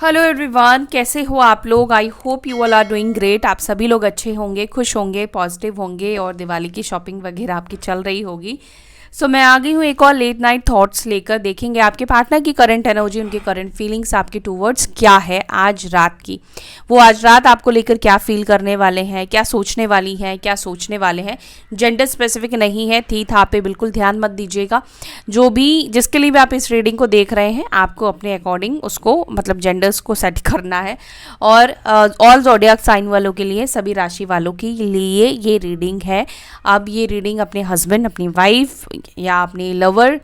Hello everyone, कैसे हो आप लोग। I hope you all are doing great. आप सभी लोग अच्छे होंगे, खुश होंगे, पॉजिटिव होंगे और दिवाली की शॉपिंग वगैरह आपकी चल रही होगी। सो मैं आ गई हूँ एक और लेट नाइट थॉट्स लेकर। देखेंगे आपके पार्टनर की करंट एनर्जी, उनके करंट फीलिंग्स आपके टूवर्ड्स क्या है आज रात की। वो आज रात आपको लेकर क्या फील करने वाले हैं, क्या सोचने वाली हैं, क्या सोचने वाले हैं। जेंडर स्पेसिफिक नहीं है, थी था पे बिल्कुल ध्यान मत दीजिएगा। जो भी जिसके लिए भी आप इस रीडिंग को देख रहे हैं, आपको अपने अकॉर्डिंग उसको मतलब जेंडर्स को सेट करना है। और ऑल ज़ोडिएक साइन वालों के लिए, सभी राशि वालों के लिए ये रीडिंग है। अब ये रीडिंग अपने हस्बैंड, अपनी वाइफ या अपने लवर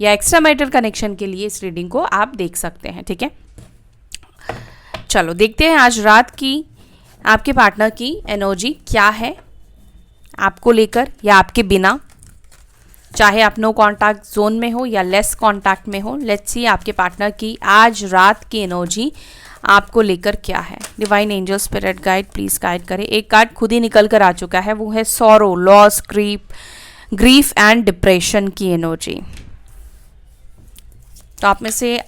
या एक्स्ट्रा मैरिटल कनेक्शन के लिए इस रीडिंग को आप देख सकते हैं। ठीक है, चलो देखते हैं आज रात की आपके पार्टनर की एनर्जी क्या है आपको लेकर या आपके बिना। चाहे आप नो कॉन्टैक्ट जोन में हो या लेस कॉन्टैक्ट में हो, लेट्स सी आपके पार्टनर की आज रात की एनर्जी आपको लेकर क्या है। Divine angel spirit guide please guide करें। एक कार्ड खुद ही निकल कर आ चुका है, वो है sorrow, loss, grief and depression की एनर्जी। तो आप में से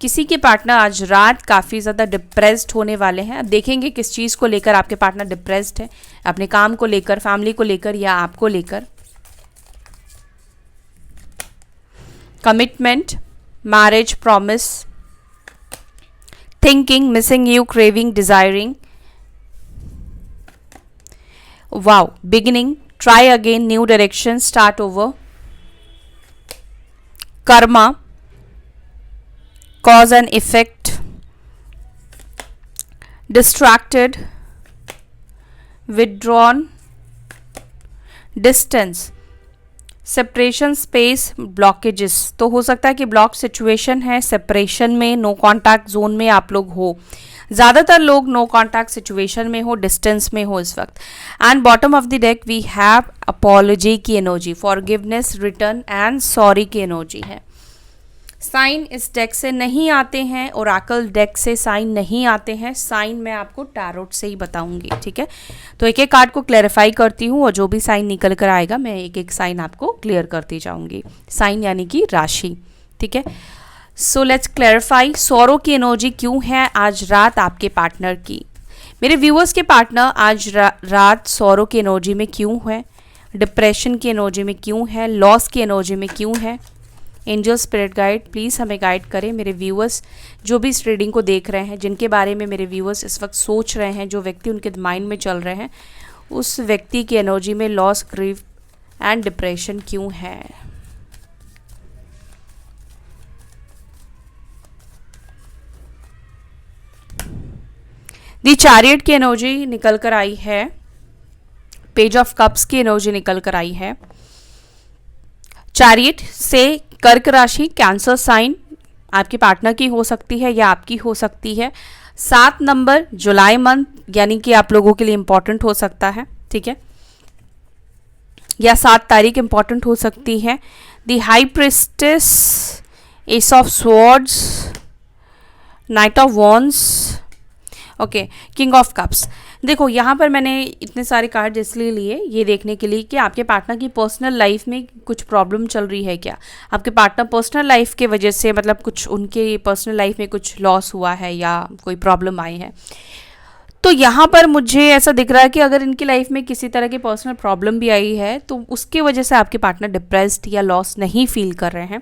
किसी के पार्टनर आज रात काफ़ी ज़्यादा डिप्रेस्ड होने वाले हैं। देखेंगे किस चीज़ को लेकर आपके पार्टनर डिप्रेस्ड है, अपने काम को लेकर, फैमिली को लेकर या आपको लेकर। Commitment, marriage, promise, thinking, missing you, craving, desiring, wow, beginning, try again, new direction, start over, Karma, cause and effect, distracted, withdrawn, distance, separation, space, blockages। तो हो सकता है कि ब्लॉक सिचुएशन है, सेपरेशन में, नो कॉन्टैक्ट जोन में आप लोग हो। ज़्यादातर लोग नो कॉन्टैक्ट सिचुएशन में हो, डिस्टेंस में हो इस वक्त। And bottom of the deck we have apology की energy, forgiveness, return and sorry की एनर्जी है। साइन इस डेक से नहीं आते हैं, ओरेकल डेक से साइन नहीं आते हैं। साइन मैं आपको टैरोट से ही बताऊंगी। ठीक है, तो एक एक कार्ड को क्लैरिफाई करती हूँ और जो भी साइन निकल कर आएगा मैं एक एक साइन आपको क्लियर करती जाऊंगी। साइन यानी कि राशि। ठीक है, सो लेट्स क्लैरिफाई सॉरो की एनर्जी क्यों है आज रात आपके पार्टनर की। मेरे व्यूअर्स के पार्टनर आज रात सॉरो की एनर्जी में क्यों है, डिप्रेशन की एनर्जी में क्यों है, लॉस की एनर्जी में क्यों है। एंजल स्पिरिट गाइड प्लीज़ हमें गाइड करें। मेरे व्यूअर्स जो भी इस रीडिंग को देख रहे हैं, जिनके बारे में मेरे व्यूअर्स इस वक्त सोच रहे हैं, जो व्यक्ति उनके माइंड में चल रहे हैं, उस व्यक्ति की एनर्जी में लॉस, ग्रीफ एंड डिप्रेशन क्यों है। दी चैरियट की एनर्जी निकल कर आई है, पेज ऑफ कप्स की एनर्जी निकल कर आई है। चैरियट से कर्क राशि, कैंसर साइन आपके पार्टनर की हो सकती है या आपकी हो सकती है। 7 नंबर जुलाई मंथ यानी कि आप लोगों के लिए इंपॉर्टेंट हो सकता है। ठीक है, या 7 तारीख इंपॉर्टेंट हो सकती है। The high priestess, S of swords, night of wands, okay, king of cups. देखो यहाँ पर मैंने इतने सारे कार्ड इसलिए लिए ये देखने के लिए कि आपके पार्टनर की पर्सनल लाइफ में कुछ प्रॉब्लम चल रही है क्या। आपके पार्टनर पर्सनल लाइफ के वजह से मतलब कुछ उनके पर्सनल लाइफ में कुछ लॉस हुआ है या कोई प्रॉब्लम आई है। तो यहाँ पर मुझे ऐसा दिख रहा है कि अगर इनकी लाइफ में किसी तरह की पर्सनल प्रॉब्लम भी आई है तो उसके वजह से आपके पार्टनर डिप्रेस्ड या लॉस नहीं फील कर रहे हैं।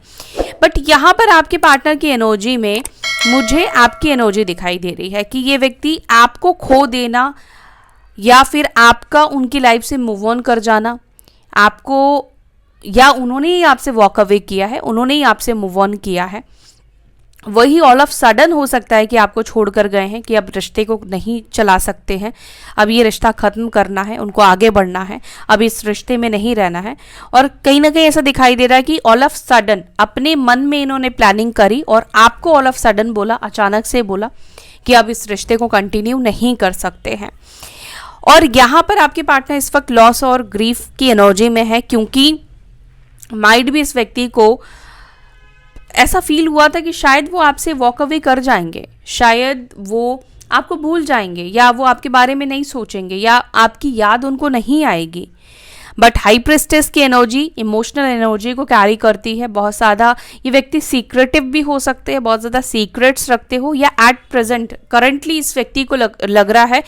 बट यहाँ पर आपके पार्टनर की एनर्जी में मुझे आपकी एनर्जी दिखाई दे रही है कि ये व्यक्ति आपको खो देना या फिर आपका उनकी लाइफ से मूव ऑन कर जाना, आपको या उन्होंने ही आपसे वॉक अवे किया है, उन्होंने ही आपसे मूव ऑन किया है, वही ऑल ऑफ सडन हो सकता है कि आपको छोड़कर गए हैं कि अब रिश्ते को नहीं चला सकते हैं, अब ये रिश्ता ख़त्म करना है, उनको आगे बढ़ना है, अब इस रिश्ते में नहीं रहना है। और कहीं ना कहीं ऐसा दिखाई दे रहा है कि ऑल ऑफ सडन अपने मन में इन्होंने प्लानिंग करी और आपको ऑल ऑफ सडन बोला, अचानक से बोला कि अब इस रिश्ते को कंटिन्यू नहीं कर सकते हैं। और यहाँ पर आपके पार्टनर इस वक्त लॉस और ग्रीफ की एनर्जी में है, क्योंकि माइंड भी इस व्यक्ति को ऐसा फील हुआ था कि शायद वो आपसे वॉक अवे कर जाएंगे, शायद वो आपको भूल जाएंगे या वो आपके बारे में नहीं सोचेंगे या आपकी याद उनको नहीं आएगी। बट हाई प्रेस्टेस की एनर्जी इमोशनल एनर्जी को कैरी करती है। बहुत ज़्यादा ये व्यक्ति सीक्रेटिव भी हो सकते हैं, बहुत ज़्यादा सीक्रेट्स रखते हो, या एट प्रेजेंट करंटली इस व्यक्ति को लग रहा है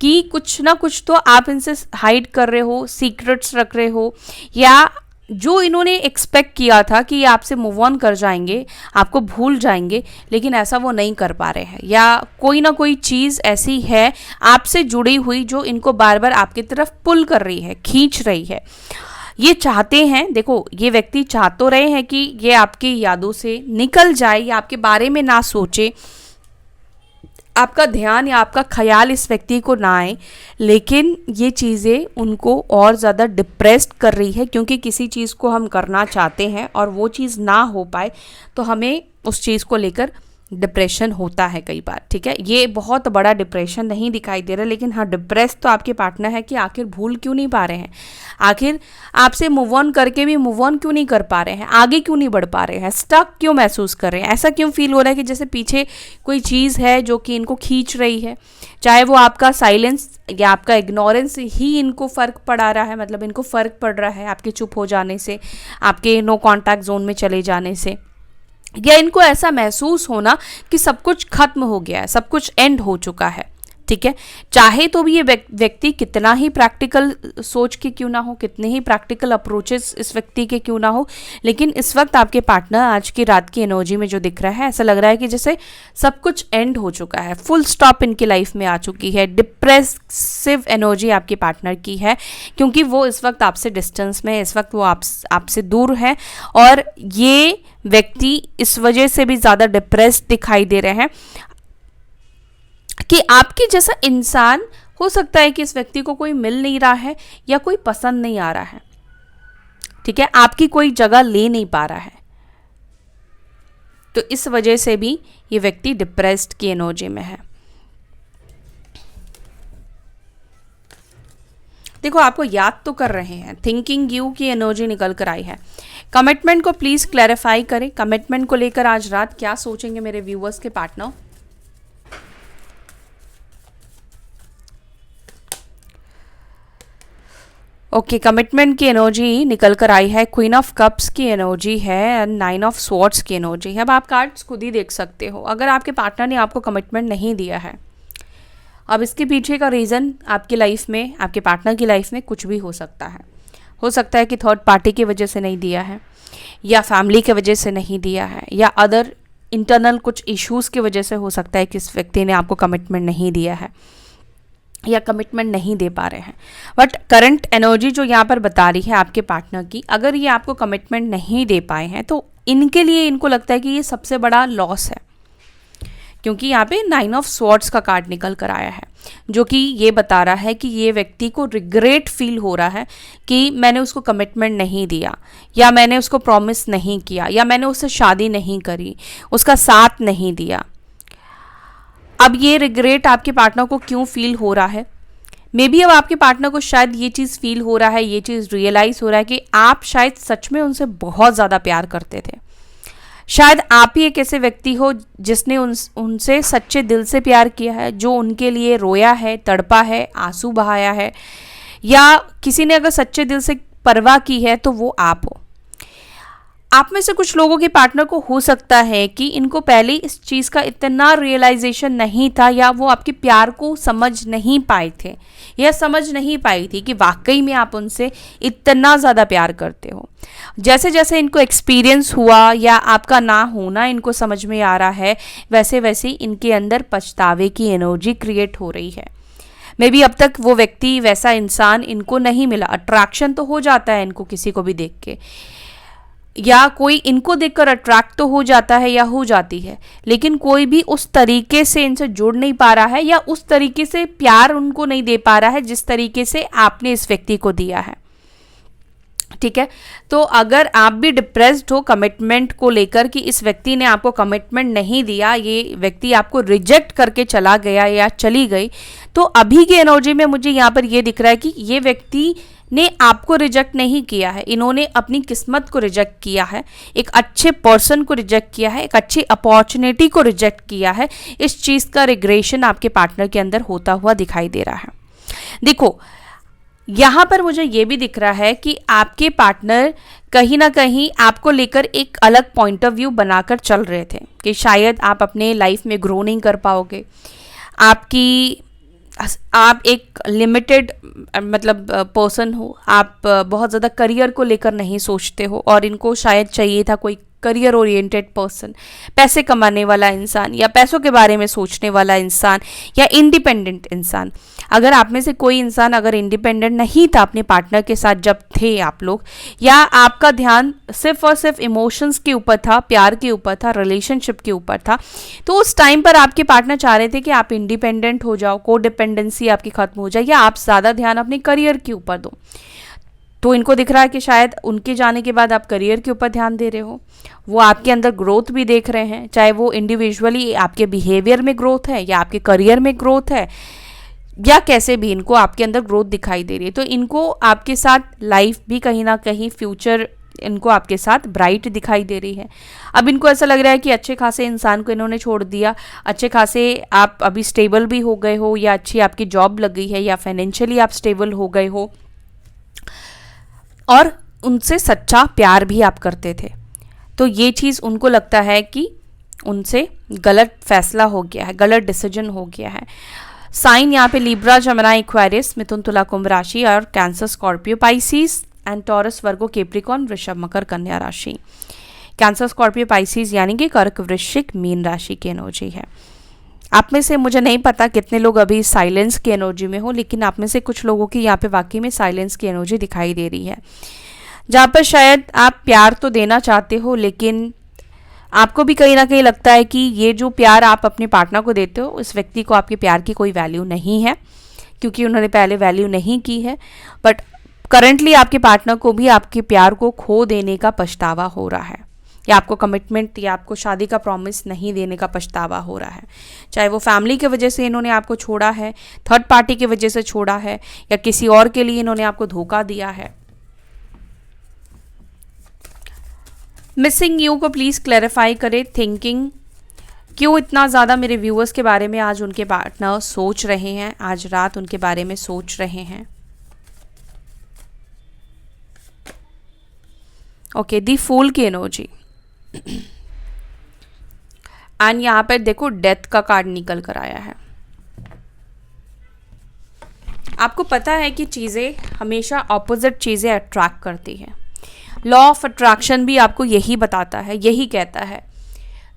कि कुछ ना कुछ तो आप इनसे हाइड कर रहे हो, सीक्रेट्स रख रहे हो, या जो इन्होंने एक्सपेक्ट किया था कि ये आपसे मूव ऑन कर जाएंगे, आपको भूल जाएंगे, लेकिन ऐसा वो नहीं कर पा रहे हैं, या कोई ना कोई चीज़ ऐसी है आपसे जुड़ी हुई जो इनको बार बार आपकी तरफ पुल कर रही है, खींच रही है। ये चाहते हैं, देखो ये व्यक्ति चाह तो रहे हैं कि ये आपकी यादों से निकल जाए या आपके बारे में ना सोचे, आपका ध्यान या आपका ख्याल इस व्यक्ति को ना आए, लेकिन ये चीज़ें उनको और ज़्यादा डिप्रेस्ड कर रही है, क्योंकि किसी चीज़ को हम करना चाहते हैं और वो चीज़ ना हो पाए तो हमें उस चीज़ को लेकर डिप्रेशन होता है कई बार। ठीक है, ये बहुत बड़ा डिप्रेशन नहीं दिखाई दे रहा, लेकिन हाँ डिप्रेस तो आपके पार्टनर है कि आखिर भूल क्यों नहीं पा रहे हैं, आखिर आपसे मूव ऑन करके भी मूव ऑन क्यों नहीं कर पा रहे हैं, आगे क्यों नहीं बढ़ पा रहे हैं, स्टक क्यों महसूस कर रहे हैं, ऐसा क्यों फील हो रहा है कि जैसे पीछे कोई चीज़ है जो कि इनको खींच रही है, चाहे वो आपका साइलेंस या आपका इग्नोरेंस ही इनको फ़र्क पड़ा रहा है, मतलब इनको फ़र्क पड़ रहा है आपके चुप हो जाने से, आपके नो कॉन्टैक्ट जोन में चले जाने से, या इनको ऐसा महसूस होना कि सब कुछ खत्म हो गया है, सब कुछ एंड हो चुका है। ठीक है, चाहे तो भी ये व्यक्ति कितना ही प्रैक्टिकल सोच के क्यों ना हो, कितने ही प्रैक्टिकल अप्रोचेस इस व्यक्ति के क्यों ना हो, लेकिन इस वक्त आपके पार्टनर आज की रात की एनर्जी में जो दिख रहा है, ऐसा लग रहा है कि जैसे सब कुछ एंड हो चुका है, फुल स्टॉप इनकी लाइफ में आ चुकी है। डिप्रेसिव एनर्जी आपके पार्टनर की है, क्योंकि वो इस वक्त आपसे डिस्टेंस में है, इस वक्त वो आपसे दूर है, और ये व्यक्ति इस वजह से भी ज़्यादा डिप्रेस्ड दिखाई दे रहे हैं कि आपके जैसा इंसान हो सकता है कि इस व्यक्ति को कोई मिल नहीं रहा है या कोई पसंद नहीं आ रहा है। ठीक है, आपकी कोई जगह ले नहीं पा रहा है, तो इस वजह से भी ये व्यक्ति डिप्रेस्ड की एनर्जी में है। देखो आपको याद तो कर रहे हैं, थिंकिंग यू की एनर्जी निकल कर आई है। कमिटमेंट को प्लीज क्लैरिफाई करें, कमिटमेंट को लेकर आज रात क्या सोचेंगे मेरे व्यूअर्स के पार्टनर। ओके, कमिटमेंट की एनर्जी निकल कर आई है, क्वीन ऑफ कप्स की एनर्जी है, 9 ऑफ स्वॉर्ड्स की एनर्जी है। अब आप कार्ड्स खुद ही देख सकते हो। अगर आपके पार्टनर ने आपको कमिटमेंट नहीं दिया है, अब इसके पीछे का रीज़न आपकी लाइफ में, आपके पार्टनर की लाइफ में कुछ भी हो सकता है। हो सकता है कि थर्ड पार्टी की वजह से नहीं दिया है, या फैमिली की वजह से नहीं दिया है, या अदर इंटरनल कुछ इश्यूज़ की वजह से हो सकता है कि इस व्यक्ति ने आपको कमिटमेंट नहीं दिया है या कमिटमेंट नहीं दे पा रहे हैं। बट करंट एनर्जी जो यहाँ पर बता रही है आपके पार्टनर की, अगर ये आपको कमिटमेंट नहीं दे पाए हैं तो इनके लिए, इनको लगता है कि ये सबसे बड़ा लॉस है, क्योंकि यहाँ पे 9 ऑफ स्वॉर्ड्स का कार्ड निकल कर आया है, जो कि ये बता रहा है कि ये व्यक्ति को रिग्रेट फील हो रहा है कि मैंने उसको कमिटमेंट नहीं दिया, या मैंने उसको प्रॉमिस नहीं किया, या मैंने उससे शादी नहीं करी, उसका साथ नहीं दिया। अब ये रिग्रेट आपके पार्टनर को क्यों फील हो रहा है? मे बी अब आपके पार्टनर को शायद ये चीज़ फील हो रहा है, ये चीज़ रियलाइज़ हो रहा है कि आप शायद सच में उनसे बहुत ज़्यादा प्यार करते थे। शायद आप ही एक ऐसे व्यक्ति हो जिसने उनसे सच्चे दिल से प्यार किया है, जो उनके लिए रोया है, तड़पा है, आंसू बहाया है, या किसी ने अगर सच्चे दिल से परवाह की है तो वो आप हो। आप में से कुछ लोगों के पार्टनर को हो सकता है कि इनको पहले इस चीज़ का इतना रियलाइजेशन नहीं था, या वो आपके प्यार को समझ नहीं पाए थे, या समझ नहीं पाई थी कि वाकई में आप उनसे इतना ज़्यादा प्यार करते हो। जैसे जैसे इनको एक्सपीरियंस हुआ या आपका ना होना इनको समझ में आ रहा है, वैसे वैसे इनके अंदर पछतावे की एनर्जी क्रिएट हो रही है। मे बी अब तक वो व्यक्ति, वैसा इंसान इनको नहीं मिला। अट्रैक्शन तो हो जाता है इनको किसी को भी देख के, या कोई इनको देखकर अट्रैक्ट तो हो जाता है या हो जाती है, लेकिन कोई भी उस तरीके से इनसे जुड़ नहीं पा रहा है, या उस तरीके से प्यार उनको नहीं दे पा रहा है जिस तरीके से आपने इस व्यक्ति को दिया है। ठीक है, तो अगर आप भी डिप्रेस्ड हो कमिटमेंट को लेकर कि इस व्यक्ति ने आपको कमिटमेंट नहीं दिया, ये व्यक्ति आपको रिजेक्ट करके चला गया या चली गई, तो अभी की एनर्जी में मुझे यहाँ पर ये दिख रहा है कि ये व्यक्ति ने आपको रिजेक्ट नहीं किया है, इन्होंने अपनी किस्मत को रिजेक्ट किया है, एक अच्छे पर्सन को रिजेक्ट किया है, एक अच्छी अपॉर्चुनिटी को रिजेक्ट किया है। इस चीज़ का रिग्रेशन आपके पार्टनर के अंदर होता हुआ दिखाई दे रहा है। देखो, यहाँ पर मुझे ये भी दिख रहा है कि आपके पार्टनर कहीं ना कहीं आपको लेकर एक अलग पॉइंट ऑफ व्यू बनाकर चल रहे थे कि शायद आप अपने लाइफ में ग्रो नहीं कर पाओगे, आप एक लिमिटेड मतलब पर्सन हो, आप बहुत ज़्यादा करियर को लेकर नहीं सोचते हो, और इनको शायद चाहिए था कोई करियर ओरिएंटेड पर्सन, पैसे कमाने वाला इंसान या पैसों के बारे में सोचने वाला इंसान या इंडिपेंडेंट इंसान। अगर आप में से कोई इंसान अगर इंडिपेंडेंट नहीं था अपने पार्टनर के साथ जब थे आप लोग, या आपका ध्यान सिर्फ और सिर्फ इमोशंस के ऊपर था, प्यार के ऊपर था, रिलेशनशिप के ऊपर था, तो उस टाइम पर आपके पार्टनर चाह रहे थे कि आप इंडिपेंडेंट हो जाओ, को डिपेंडेंसी आपकी खत्म हो जाए, या आप ज़्यादा ध्यान अपने करियर के ऊपर दो। तो इनको दिख रहा है कि शायद उनके जाने के बाद आप करियर के ऊपर ध्यान दे रहे हो, वो आपके अंदर ग्रोथ भी देख रहे हैं, चाहे वो इंडिविजुअली आपके बिहेवियर में ग्रोथ है या आपके करियर में ग्रोथ है, या कैसे भी इनको आपके अंदर ग्रोथ दिखाई दे रही है। तो इनको आपके साथ लाइफ भी कहीं ना कहीं फ्यूचर इनको आपके साथ ब्राइट दिखाई दे रही है। अब इनको ऐसा लग रहा है कि अच्छे खासे इंसान को इन्होंने छोड़ दिया, अच्छे खासे आप अभी स्टेबल भी हो गए हो, या अच्छी आपकी जॉब लग गई है, या फाइनेंशियली आप स्टेबल हो गए हो, और उनसे सच्चा प्यार भी आप करते थे। तो ये चीज़ उनको लगता है कि उनसे गलत फैसला हो गया है, गलत डिसीजन हो गया है। साइन यहाँ पे लिब्रा, जमिनी, एक्वेरियस, मिथुन, तुला, कुंभ राशि, और cancer, Scorpio, Pisces and taurus, Virgo, Capricorn, वृषभ, मकर, कन्या राशि। कैंसर, स्कॉर्पियो, पाइसिस यानी कि कर्क, वृश्चिक, मीन राशि की एनर्जी है। आप में से मुझे नहीं पता कितने लोग अभी साइलेंस की एनर्जी में हो, लेकिन आप में से कुछ लोगों की यहाँ पे वाकई में साइलेंस की एनर्जी दिखाई दे रही है, जहाँ पर शायद आप प्यार तो देना चाहते हो, लेकिन आपको भी कहीं ना कहीं लगता है कि ये जो प्यार आप अपने पार्टनर को देते हो, उस व्यक्ति को आपके प्यार की कोई वैल्यू नहीं है, क्योंकि उन्होंने पहले वैल्यू नहीं की है। बट करंटली आपके पार्टनर को भी आपके प्यार को खो देने का पछतावा हो रहा है, या आपको कमिटमेंट या आपको शादी का प्रॉमिस नहीं देने का पछतावा हो रहा है। चाहे वो फैमिली की वजह से इन्होंने आपको छोड़ा है, थर्ड पार्टी की वजह से छोड़ा है, या किसी और के लिए इन्होंने आपको धोखा दिया है। मिसिंग यू को प्लीज़ क्लैरिफाई करें। थिंकिंग क्यों इतना ज़्यादा मेरे व्यूअर्स के बारे में आज उनके पार्टनर सोच रहे हैं, आज रात उनके बारे में सोच रहे हैं। ओके, दी फूल की एनर्जी, एंड यहाँ पर देखो डेथ का कार्ड निकल कर आया है। आपको पता है कि चीज़ें हमेशा ऑपोजिट चीज़ें अट्रैक्ट करती हैं। लॉ ऑफ अट्रैक्शन भी आपको यही बताता है, यही कहता है,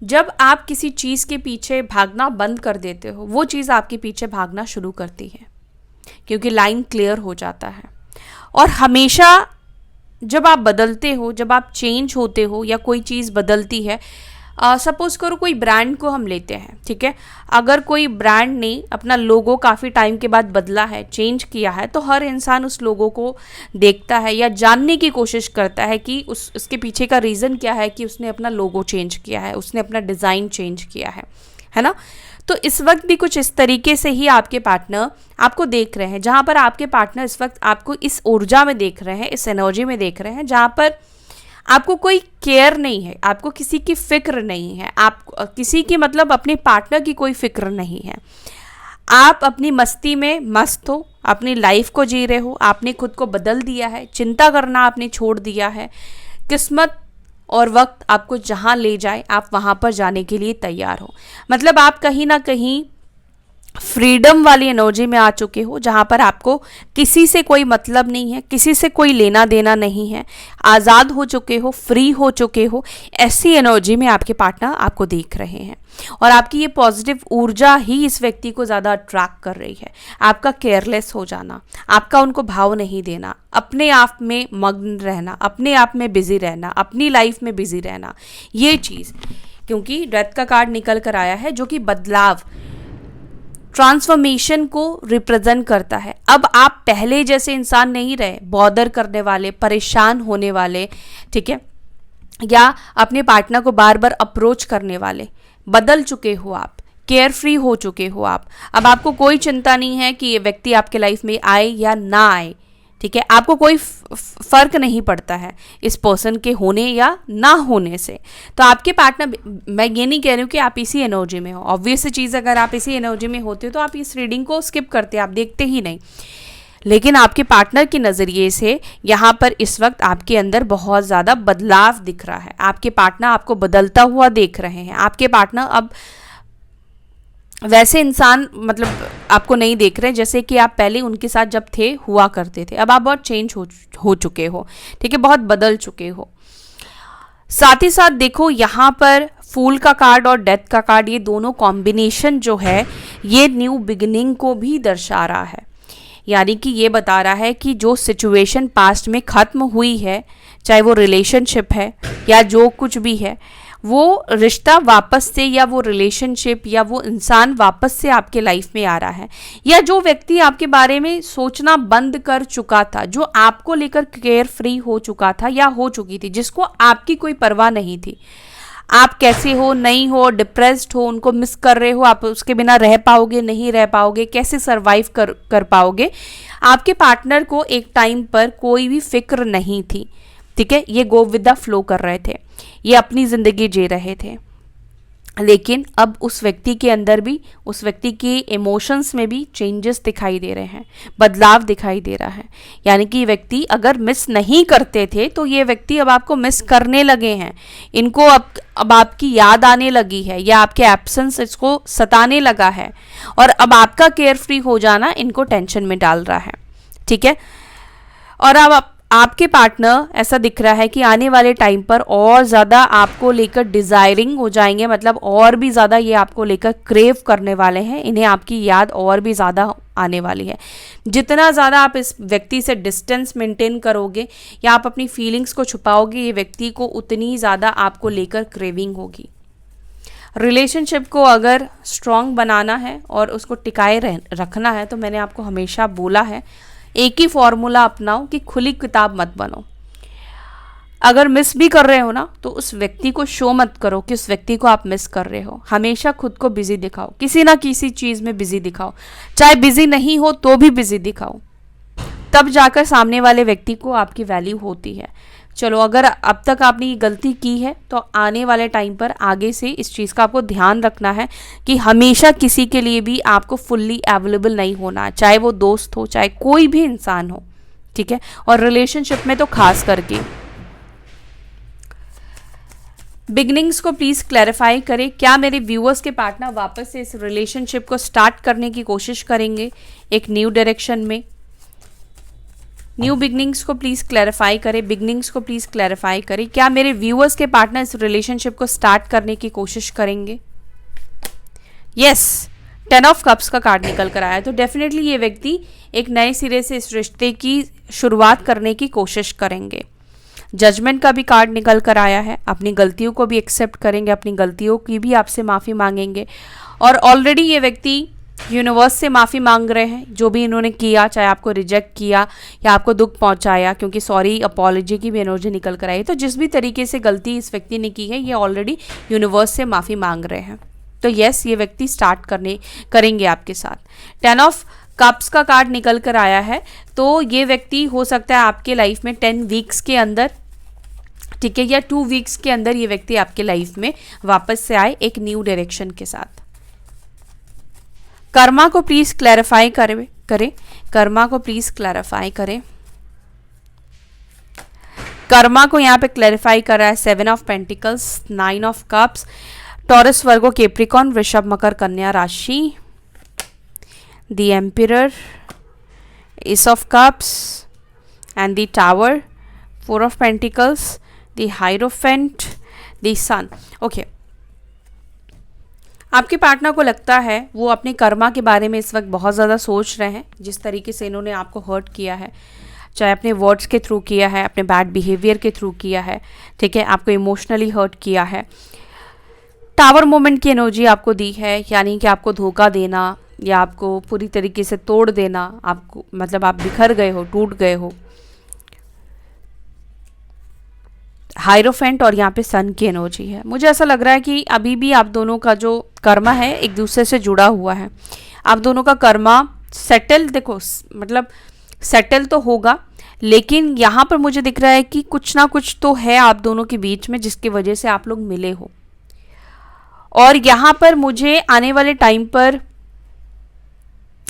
जब आप किसी चीज़ के पीछे भागना बंद कर देते हो, वो चीज़ आपके पीछे भागना शुरू करती है, क्योंकि लाइन क्लियर हो जाता है। और हमेशा जब आप बदलते हो, जब आप चेंज होते हो, या कोई चीज़ बदलती है, सपोज करो कोई ब्रांड को हम लेते हैं, ठीक है, अगर कोई ब्रांड ने अपना लोगो काफ़ी टाइम के बाद बदला है, चेंज किया है, तो हर इंसान उस लोगो को देखता है या जानने की कोशिश करता है कि उसके पीछे का रीज़न क्या है कि उसने अपना लोगो चेंज किया है, उसने अपना डिज़ाइन चेंज किया है ना। तो इस वक्त भी कुछ इस तरीके से ही आपके पार्टनर आपको देख रहे हैं, जहाँ पर आपके पार्टनर इस वक्त आपको इस ऊर्जा में देख रहे हैं, इस एनर्जी में देख रहे हैं, जहाँ पर आपको कोई केयर नहीं है, आपको किसी की फिक्र नहीं है, आप किसी की मतलब अपने पार्टनर की कोई फिक्र नहीं है। आप अपनी मस्ती में मस्त हो, अपनी लाइफ को जी रहे हो, आपने खुद को बदल दिया है, चिंता करना आपने छोड़ दिया है। किस्मत और वक्त आपको जहाँ ले जाए आप वहाँ पर जाने के लिए तैयार हो। मतलब आप कहीं ना कहीं फ्रीडम वाली एनर्जी में आ चुके हो, जहाँ पर आपको किसी से कोई मतलब नहीं है, किसी से कोई लेना देना नहीं है, आज़ाद हो चुके हो, फ्री हो चुके हो। ऐसी एनर्जी में आपके पार्टनर आपको देख रहे हैं, और आपकी ये पॉजिटिव ऊर्जा ही इस व्यक्ति को ज़्यादा अट्रैक्ट कर रही है। आपका केयरलेस हो जाना, आपका उनको भाव नहीं देना, अपने आप में मग्न रहना, अपने आप में बिजी रहना, अपनी लाइफ में बिजी रहना, ये चीज़, क्योंकि डेथ का कार्ड निकल कर आया है जो कि बदलाव, ट्रांसफॉर्मेशन को रिप्रेजेंट करता है। अब आप पहले जैसे इंसान नहीं रहे, बॉदर करने वाले, परेशान होने वाले, ठीक है, या अपने पार्टनर को बार बार अप्रोच करने वाले। बदल चुके हो आप, केयर फ्री हो चुके हो आप। अब आपको कोई चिंता नहीं है कि ये व्यक्ति आपके लाइफ में आए या ना आए, ठीक है, आपको कोई फर्क नहीं पड़ता है इस पर्सन के होने या ना होने से। तो आपके पार्टनर, मैं ये नहीं कह रही हूँ कि आप इसी एनर्जी में हो, ऑब्वियस चीज़, अगर आप इसी एनर्जी में होते हो तो आप इस रीडिंग को स्किप करते, आप देखते ही नहीं। लेकिन आपके पार्टनर के नज़रिए से यहाँ पर इस वक्त आपके अंदर बहुत ज़्यादा बदलाव दिख रहा है। आपके पार्टनर आपको बदलता हुआ देख रहे हैं। आपके पार्टनर अब वैसे इंसान मतलब आपको नहीं देख रहे जैसे कि आप पहले उनके साथ जब थे हुआ करते थे। अब आप बहुत चेंज हो चुके हो, ठीक है, बहुत बदल चुके हो। साथ ही साथ देखो यहाँ पर फूल का कार्ड और डेथ का कार्ड, ये दोनों कॉम्बिनेशन जो है ये न्यू बिगिनिंग को भी दर्शा रहा है। यानी कि ये बता रहा है कि जो सिचुएशन पास्ट में ख़त्म हुई है, चाहे वो रिलेशनशिप है या जो कुछ भी है, वो रिश्ता वापस से या वो रिलेशनशिप या वो इंसान वापस से आपके लाइफ में आ रहा है। या जो व्यक्ति आपके बारे में सोचना बंद कर चुका था, जो आपको लेकर केयर फ्री हो चुका था या हो चुकी थी, जिसको आपकी कोई परवाह नहीं थी, आप कैसे हो नहीं हो, डिप्रेस्ड हो, उनको मिस कर रहे हो, आप उसके बिना रह पाओगे नहीं रह पाओगे, कैसे सरवाइव कर पाओगे, आपके पार्टनर को एक टाइम पर कोई भी फिक्र नहीं थी, ठीक है। ये गो विद द फ्लो कर रहे थे, ये अपनी ज़िंदगी जी रहे थे। लेकिन अब उस व्यक्ति के अंदर भी, उस व्यक्ति के इमोशंस में भी चेंजेस दिखाई दे रहे हैं, बदलाव दिखाई दे रहा है। यानी कि व्यक्ति अगर मिस नहीं करते थे तो ये व्यक्ति अब आपको मिस करने लगे हैं। इनको अब आपकी याद आने लगी है या आपके एब्सेंस इसको सताने लगा है, और अब आपका केयर फ्री हो जाना इनको टेंशन में डाल रहा है, ठीक है। और अब आपके पार्टनर ऐसा दिख रहा है कि आने वाले टाइम पर और ज़्यादा आपको लेकर डिज़ायरिंग हो जाएंगे, मतलब और भी ज़्यादा ये आपको लेकर क्रेव करने वाले हैं। इन्हें आपकी याद और भी ज़्यादा आने वाली है। जितना ज़्यादा आप इस व्यक्ति से डिस्टेंस मेंटेन करोगे या आप अपनी फीलिंग्स को छुपाओगे, ये व्यक्ति को उतनी ज़्यादा आपको लेकर क्रेविंग होगी। रिलेशनशिप को अगर स्ट्रॉन्ग बनाना है और उसको टिकाए रखना है तो मैंने आपको हमेशा बोला है, एक ही फॉर्मूला अपनाओ कि खुली किताब मत बनो। अगर मिस भी कर रहे हो ना तो उस व्यक्ति को शो मत करो कि उस व्यक्ति को आप मिस कर रहे हो। हमेशा खुद को बिजी दिखाओ, किसी ना किसी चीज़ में बिजी दिखाओ, चाहे बिजी नहीं हो तो भी बिजी दिखाओ, तब जाकर सामने वाले व्यक्ति को आपकी वैल्यू होती है। चलो, अगर अब तक आपने ये गलती की है तो आने वाले टाइम पर आगे से इस चीज़ का आपको ध्यान रखना है कि हमेशा किसी के लिए भी आपको फुल्ली अवेलेबल नहीं होना, चाहे वो दोस्त हो चाहे कोई भी इंसान हो, ठीक है। और रिलेशनशिप में तो खास करके बिगनिंग्स को प्लीज़ क्लैरिफाई करें। क्या मेरे व्यूअर्स के पार्टनर वापस से इस रिलेशनशिप को स्टार्ट करने की कोशिश करेंगे एक न्यू डायरेक्शन में? न्यू बिगनिंग्स को प्लीज़ क्लैरिफाई करें, बिगनिंग्स को प्लीज़ क्लैरिफाई करें। क्या मेरे व्यूअर्स के पार्टनर इस रिलेशनशिप को स्टार्ट करने की कोशिश करेंगे? यस, 10 ऑफ कप्स का कार्ड निकल कर आया, तो डेफिनेटली ये व्यक्ति एक नए सिरे से इस रिश्ते की शुरुआत करने की कोशिश करेंगे। जजमेंट का भी कार्ड निकल कर आया है, अपनी गलतियों को भी एक्सेप्ट करेंगे, अपनी गलतियों की भी आपसे माफ़ी मांगेंगे। और ऑलरेडी ये व्यक्ति यूनिवर्स से माफ़ी मांग रहे हैं, जो भी इन्होंने किया, चाहे आपको रिजेक्ट किया या आपको दुख पहुंचाया, क्योंकि सॉरी अपॉलॉजी की भी एनर्जी निकल कर आई। तो जिस भी तरीके से गलती इस व्यक्ति ने की है, ये ऑलरेडी यूनिवर्स से माफ़ी मांग रहे हैं। तो यस, ये व्यक्ति स्टार्ट करेंगे आपके साथ। 10 ऑफ कप्स का कार्ड निकल कर आया है, तो ये व्यक्ति हो सकता है आपके लाइफ में 10 वीक्स के अंदर, ठीक है, या 2 वीक्स के अंदर ये व्यक्ति आपके लाइफ में वापस से आए एक न्यू डायरेक्शन के साथ। कर्मा को प्लीज क्लैरिफाई करें, कर्मा को प्लीज क्लैरिफाई करें। कर्मा को यहाँ पे क्लैरिफाई कर रहा है 7 of pentacles, 9 of cups, Taurus, Virgo, Capricorn, वृषभ, मकर, कन्या राशि, the emperor, ace of cups and the tower, 4 of pentacles, the hierophant, the sun. Okay, आपके पार्टनर को लगता है वो अपने कर्मा के बारे में इस वक्त बहुत ज़्यादा सोच रहे हैं। जिस तरीके से इन्होंने आपको हर्ट किया है, चाहे अपने वर्ड्स के थ्रू किया है, अपने बैड बिहेवियर के थ्रू किया है, ठीक है, आपको इमोशनली हर्ट किया है, टावर मोमेंट की एनर्जी आपको दी है, यानी कि आपको धोखा देना या आपको पूरी तरीके से तोड़ देना, आपको मतलब आप बिखर गए हो, टूट गए हो। हाइरोफेंट और यहाँ पे सन की एनर्जी है। मुझे ऐसा लग रहा है कि अभी भी आप दोनों का जो कर्मा है एक दूसरे से जुड़ा हुआ है। आप दोनों का कर्मा सेटल, देखो मतलब सेटल तो होगा, लेकिन यहाँ पर मुझे दिख रहा है कि कुछ ना कुछ तो है आप दोनों के बीच में जिसकी वजह से आप लोग मिले हो। और यहाँ पर मुझे आने वाले टाइम पर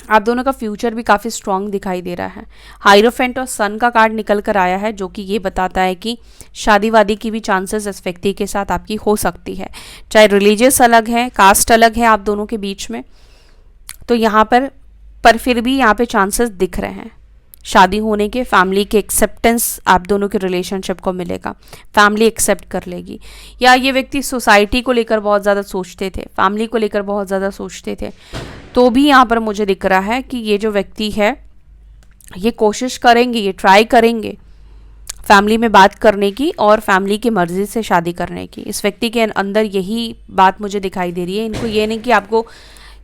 आप दोनों का फ्यूचर भी काफ़ी स्ट्रांग दिखाई दे रहा है। हाइरोफेंट और सन का कार्ड निकल कर आया है, जो कि ये बताता है कि शादी वादी की भी चांसेस इस व्यक्ति के साथ आपकी हो सकती है, चाहे रिलीजियस अलग है, कास्ट अलग है आप दोनों के बीच में, तो यहाँ पर फिर भी यहाँ पे चांसेस दिख रहे हैं शादी होने के। फैमिली के एक्सेप्टेंस आप दोनों के रिलेशनशिप को मिलेगा, फैमिली एक्सेप्ट कर लेगी। या ये व्यक्ति सोसाइटी को लेकर बहुत ज़्यादा सोचते थे, फैमिली को लेकर बहुत ज़्यादा सोचते थे, तो भी यहाँ पर मुझे दिख रहा है कि ये जो व्यक्ति है ये कोशिश करेंगे, ये ट्राई करेंगे फैमिली में बात करने की और फैमिली की मर्ज़ी से शादी करने की। इस व्यक्ति के अंदर यही बात मुझे दिखाई दे रही है। इनको ये नहीं कि आपको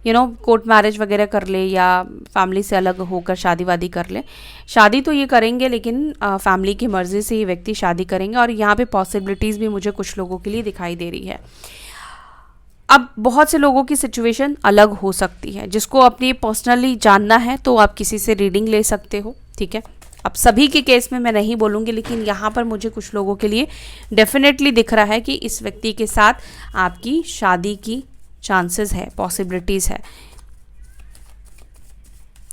कोर्ट मैरिज वगैरह कर ले या फैमिली से अलग होकर शादी वादी कर ले। शादी तो ये करेंगे, लेकिन फैमिली की मर्ज़ी से ये व्यक्ति शादी करेंगे। और यहाँ पे पॉसिबिलिटीज़ भी मुझे कुछ लोगों के लिए दिखाई दे रही है। अब बहुत से लोगों की सिचुएशन अलग हो सकती है, जिसको अपनी पर्सनली जानना है तो आप किसी से रीडिंग ले सकते हो, ठीक है। अब सभी के केस में मैं नहीं बोलूँगी, लेकिन यहाँ पर मुझे कुछ लोगों के लिए डेफिनेटली दिख रहा है कि इस व्यक्ति के साथ आपकी शादी की चांसेस है, पॉसिबिलिटीज़ है।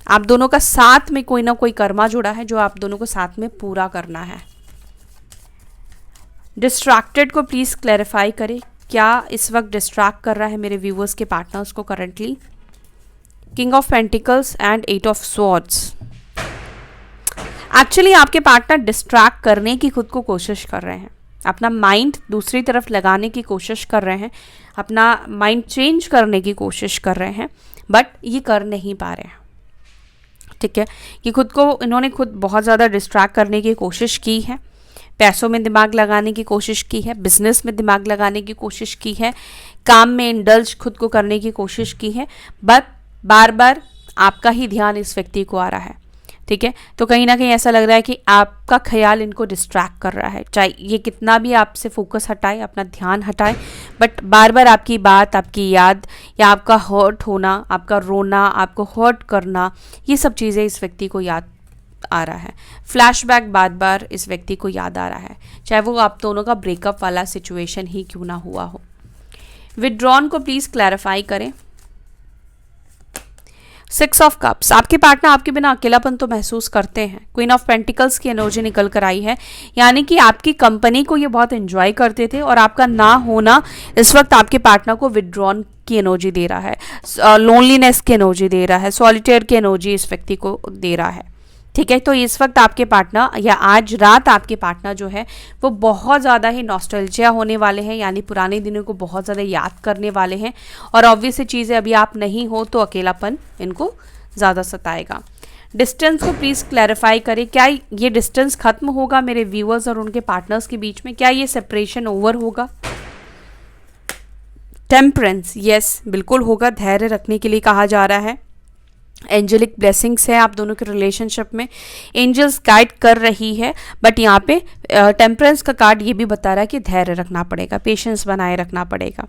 आप दोनों का साथ में कोई ना कोई कर्मा जुड़ा है जो आप दोनों को साथ में पूरा करना है। डिस्ट्रैक्टेड को प्लीज़ क्लैरिफाई करें, क्या इस वक्त डिस्ट्रैक्ट कर रहा है मेरे व्यूवर्स के पार्टनर्स को currently. King of pentacles and 8 of swords. Actually आपके पार्टनर डिस्ट्रैक्ट करने की खुद को कोशिश कर रहे हैं, अपना माइंड दूसरी तरफ लगाने की कोशिश कर रहे हैं, अपना माइंड चेंज करने की कोशिश कर रहे हैं, बट ये कर नहीं पा रहे हैं, ठीक है। कि इन्होंने खुद बहुत ज़्यादा डिस्ट्रैक्ट करने की कोशिश की है, पैसों में दिमाग लगाने की कोशिश की है, बिजनेस में दिमाग लगाने की कोशिश की है, काम में इंडल्ज खुद को करने की कोशिश की है, बट बार बार आपका ही ध्यान इस व्यक्ति को आ रहा है, ठीक है। तो कहीं ना कहीं ऐसा लग रहा है कि आपका ख्याल इनको डिस्ट्रैक्ट कर रहा है, चाहे ये कितना भी आपसे फोकस हटाए, अपना ध्यान हटाए, बट बार बार आपकी बात, आपकी याद या आपका हर्ट होना, आपका रोना, आपको हर्ट करना, ये सब चीज़ें इस व्यक्ति को याद आ रहा है। फ्लैशबैक बार बार इस व्यक्ति को याद आ रहा है, चाहे वो आप दोनों का ब्रेकअप वाला सिचुएशन ही क्यों ना हुआ हो। विथड्रॉन को प्लीज़ क्लैरिफाई करें। 6 ऑफ कप्स, आपके पार्टनर आपके बिना अकेलापन तो महसूस करते हैं। क्वीन ऑफ पेंटिकल्स की एनर्जी निकल कर आई है, यानी कि आपकी कंपनी को ये बहुत एंजॉय करते थे और आपका ना होना इस वक्त आपके पार्टनर को विथड्रॉन की एनर्जी दे रहा है, लोनलीनेस की एनर्जी दे रहा है, सॉलिटेयर की एनर्जी इस व्यक्ति को दे रहा है, ठीक है। तो इस वक्त आपके पार्टनर या आज रात आपके पार्टनर जो है वो बहुत ज़्यादा ही नॉस्टैल्जिया होने वाले हैं, यानी पुराने दिनों को बहुत ज़्यादा याद करने वाले हैं। और ऑब्वियस चीज़ है, अभी आप नहीं हो तो अकेलापन इनको ज़्यादा सताएगा। डिस्टेंस को प्लीज़ क्लैरिफाई करें, क्या ये डिस्टेंस खत्म होगा मेरे व्यूअर्स और उनके पार्टनर्स के बीच में? क्या ये सेपरेशन ओवर होगा? टेम्परेंस, यस बिल्कुल होगा। धैर्य रखने के लिए कहा जा रहा है। एंजेलिक ब्लेसिंग्स है आप दोनों के रिलेशनशिप में, एंजल्स गाइड कर रही है, बट यहाँ पे टेम्परेंस का कार्ड ये भी बता रहा है कि धैर्य रखना पड़ेगा, पेशेंस बनाए रखना पड़ेगा।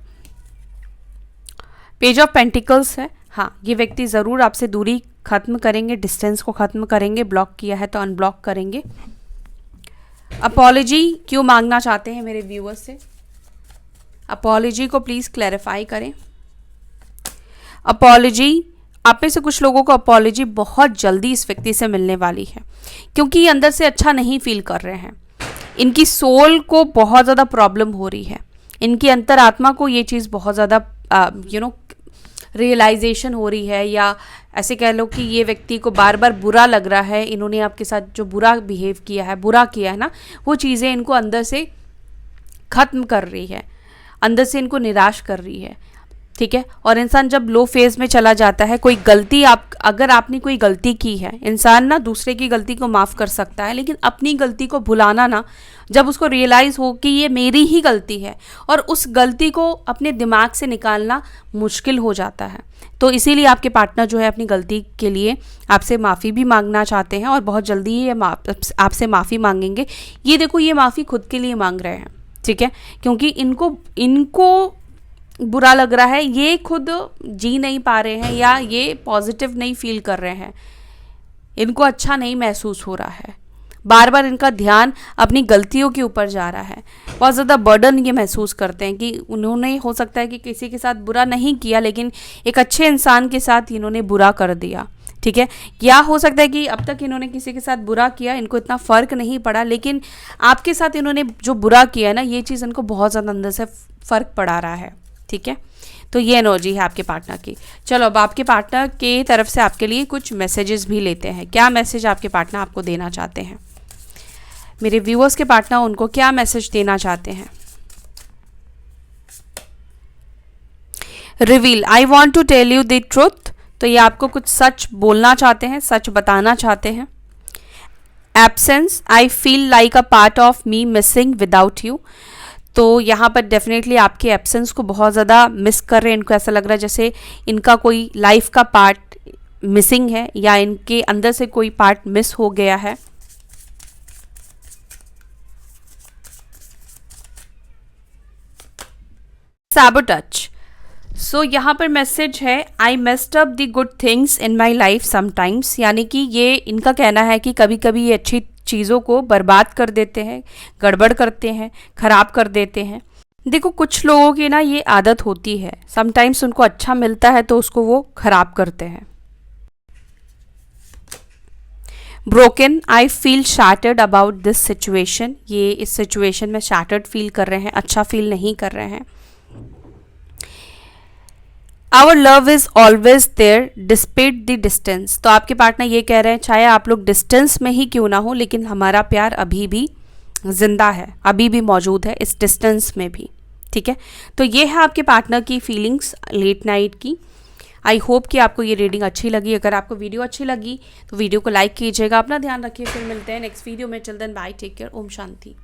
पेज ऑफ पेंटिकल्स है, हाँ ये व्यक्ति ज़रूर आपसे दूरी खत्म करेंगे, डिस्टेंस को खत्म करेंगे, ब्लॉक किया है तो अनब्लॉक करेंगे। अपॉलॉजी क्यों मांगना चाहते हैं मेरे व्यूअर्स से? अपॉलॉजी को प्लीज़ क्लैरिफाई करें। अपॉलॉजी, आप में से कुछ लोगों को अपॉलॉजी बहुत जल्दी इस व्यक्ति से मिलने वाली है, क्योंकि ये अंदर से अच्छा नहीं फील कर रहे हैं। इनकी सोल को बहुत ज़्यादा प्रॉब्लम हो रही है, इनकी अंतरात्मा को ये चीज़ बहुत ज़्यादा रियलाइजेशन हो रही है, या ऐसे कह लो कि ये व्यक्ति को बार बार बुरा लग रहा है, इन्होंने आपके साथ जो बुरा बिहेव किया है, बुरा किया है ना, वो चीज़ें इनको अंदर से ख़त्म कर रही है, अंदर से इनको निराश कर रही है, ठीक है। और इंसान जब लो फेज में चला जाता है, कोई गलती अगर आपने कोई गलती की है, इंसान ना दूसरे की गलती को माफ़ कर सकता है, लेकिन अपनी गलती को भुलाना ना, जब उसको रियलाइज़ हो कि ये मेरी ही गलती है और उस गलती को अपने दिमाग से निकालना मुश्किल हो जाता है। तो इसीलिए आपके पार्टनर जो है अपनी गलती के लिए आपसे माफ़ी भी मांगना चाहते हैं और बहुत जल्दी ही आपसे माफ़ी मांगेंगे। ये देखो, ये माफ़ी खुद के लिए मांग रहे हैं, ठीक है, क्योंकि इनको बुरा लग रहा है, ये खुद जी नहीं पा रहे हैं या ये पॉजिटिव नहीं फील कर रहे हैं, इनको अच्छा नहीं महसूस हो रहा है, बार बार इनका ध्यान अपनी गलतियों के ऊपर जा रहा है, बहुत ज़्यादा बर्डन ये महसूस करते हैं कि उन्होंने हो सकता है कि किसी के साथ बुरा नहीं किया, लेकिन एक अच्छे इंसान के साथ इन्होंने बुरा कर दिया, ठीक है। या हो सकता है कि अब तक इन्होंने किसी के साथ बुरा किया, इनको इतना फ़र्क नहीं पड़ा, लेकिन आपके साथ इन्होंने जो बुरा किया ना, ये चीज़ इनको बहुत ज़्यादा अंदर से फ़र्क पड़ा रहा है। ठीक है, तो ये एनर्जी है आपके पार्टनर की। चलो अब आपके पार्टनर के तरफ से आपके लिए कुछ मैसेजेस भी लेते हैं। क्या मैसेज आपके पार्टनर आपको देना चाहते हैं? मेरे व्यूअर्स के पार्टनर उनको क्या मैसेज देना चाहते हैं? Reveal, I want to tell you the truth. तो ये आपको कुछ सच बोलना चाहते हैं, सच बताना चाहते हैं। Absence, I feel like a part of me missing without you. तो यहाँ पर डेफिनेटली आपके एब्सेंस को बहुत ज़्यादा मिस कर रहे हैं। इनको ऐसा लग रहा है जैसे इनका कोई लाइफ का पार्ट मिसिंग है, या इनके अंदर से कोई पार्ट मिस हो गया है। सैबोटेज, सो यहाँ पर मैसेज है, आई messed up the good things in my life sometimes. यानी कि ये इनका कहना है कि कभी कभी ये अच्छी चीज़ों को बर्बाद कर देते हैं, गड़बड़ करते हैं, खराब कर देते हैं। देखो कुछ लोगों की ना ये आदत होती है, समटाइम्स उनको अच्छा मिलता है तो उसको वो खराब करते हैं। Broken, I feel shattered about this situation. ये इस सिचुएशन में शैटर्ड फील कर रहे हैं, अच्छा फील नहीं कर रहे हैं। Our love is always there despite the distance. तो आपके पार्टनर ये कह रहे हैं, चाहे आप लोग डिस्टेंस में ही क्यों ना हो, लेकिन हमारा प्यार अभी भी जिंदा है, अभी भी मौजूद है इस डिस्टेंस में भी। ठीक है, तो ये है आपके पार्टनर की फीलिंग्स लेट नाइट की। आई होप कि आपको ये रीडिंग अच्छी लगी। अगर आपको वीडियो अच्छी लगी तो वीडियो को लाइक कीजिएगा। अपना ध्यान रखिए, फिर मिलते हैं नेक्स्ट वीडियो में। Children bye, take care, Om Shanti.